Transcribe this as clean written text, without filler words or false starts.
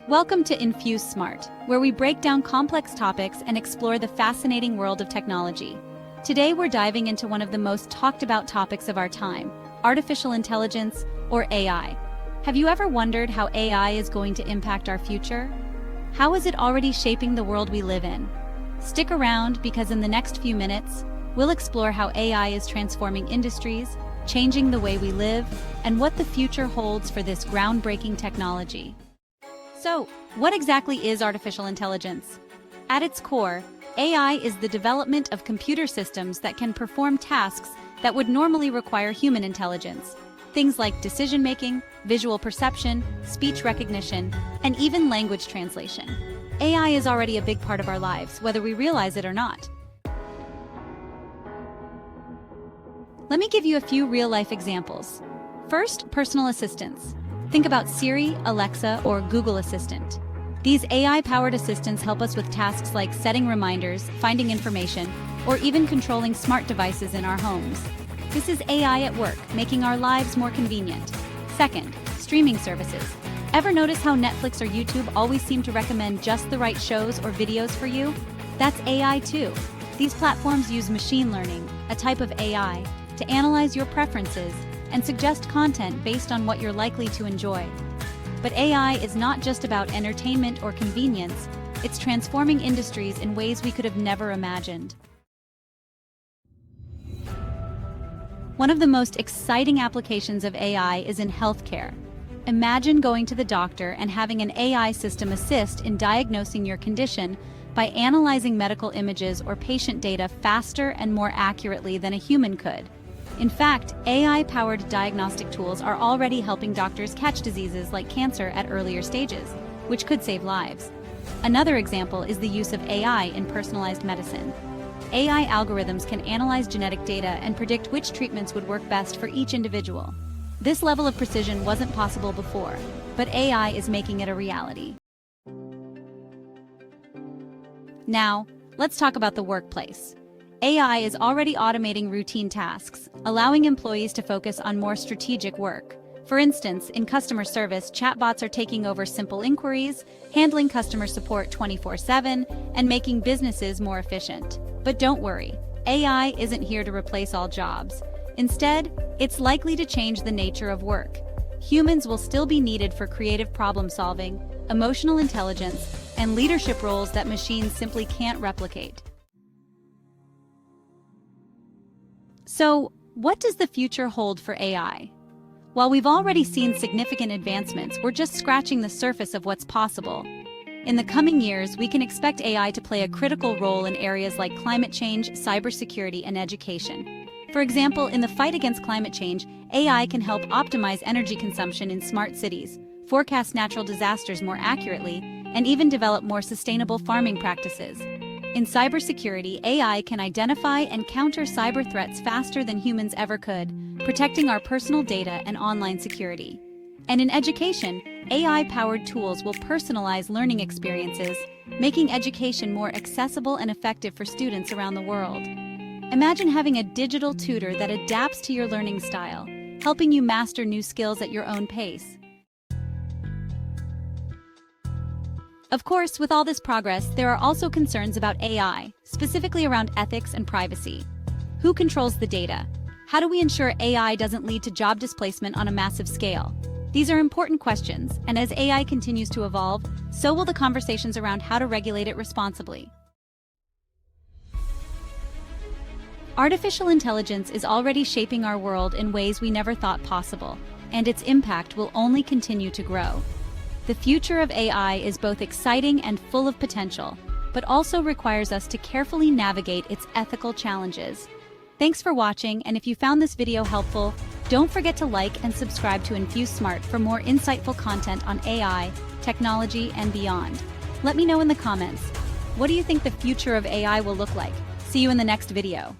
Welcome to InfuseSmart, where we break down complex topics and explore the fascinating world of technology. Today we're diving into one of the most talked about topics of our time, artificial intelligence, or AI. Have you ever wondered how AI is going to impact our future? How is it already shaping the world we live in? Stick around because in the next few minutes, we'll explore how AI is transforming industries, changing the way we live, and what the future holds for this groundbreaking technology. So, what exactly is artificial intelligence? At its core, AI is the development of computer systems that can perform tasks that would normally require human intelligence. Things like decision-making, visual perception, speech recognition, and even language translation. AI is already a big part of our lives, whether we realize it or not. Let me give you a few real-life examples. First, personal assistants. Think about Siri, Alexa, or Google Assistant. These AI-powered assistants help us with tasks like setting reminders, finding information, or even controlling smart devices in our homes. This is AI at work, making our lives more convenient. Second, streaming services. Ever notice how Netflix or YouTube always seem to recommend just the right shows or videos for you? That's AI too. These platforms use machine learning, a type of AI, to analyze your preferences and suggest content based on what you're likely to enjoy. But AI is not just about entertainment or convenience, it's transforming industries in ways we could have never imagined. One of the most exciting applications of AI is in healthcare. Imagine going to the doctor and having an AI system assist in diagnosing your condition by analyzing medical images or patient data faster and more accurately than a human could. In fact, AI-powered diagnostic tools are already helping doctors catch diseases like cancer at earlier stages, which could save lives. Another example is the use of AI in personalized medicine. AI algorithms can analyze genetic data and predict which treatments would work best for each individual. This level of precision wasn't possible before, but AI is making it a reality. Now, let's talk about the workplace. AI is already automating routine tasks, allowing employees to focus on more strategic work. For instance, in customer service, chatbots are taking over simple inquiries, handling customer support 24/7, and making businesses more efficient. But don't worry, AI isn't here to replace all jobs. Instead, it's likely to change the nature of work. Humans will still be needed for creative problem-solving, emotional intelligence, and leadership roles that machines simply can't replicate. So, what does the future hold for AI? While we've already seen significant advancements, we're just scratching the surface of what's possible. In the coming years, we can expect AI to play a critical role in areas like climate change, cybersecurity, and education. For example, in the fight against climate change, AI can help optimize energy consumption in smart cities, forecast natural disasters more accurately, and even develop more sustainable farming practices. In cybersecurity, AI can identify and counter cyber threats faster than humans ever could, protecting our personal data and online security. And in education, AI-powered tools will personalize learning experiences, making education more accessible and effective for students around the world. Imagine having a digital tutor that adapts to your learning style, helping you master new skills at your own pace. Of course, with all this progress, there are also concerns about AI, specifically around ethics and privacy. Who controls the data? How do we ensure AI doesn't lead to job displacement on a massive scale? These are important questions, and as AI continues to evolve, so will the conversations around how to regulate it responsibly. Artificial intelligence is already shaping our world in ways we never thought possible, and its impact will only continue to grow. The future of AI is both exciting and full of potential, but also requires us to carefully navigate its ethical challenges. Thanks for watching, and if you found this video helpful, don't forget to like and subscribe to InfuseSmart for more insightful content on AI, technology, and beyond. Let me know in the comments, what do you think the future of AI will look like? See you in the next video.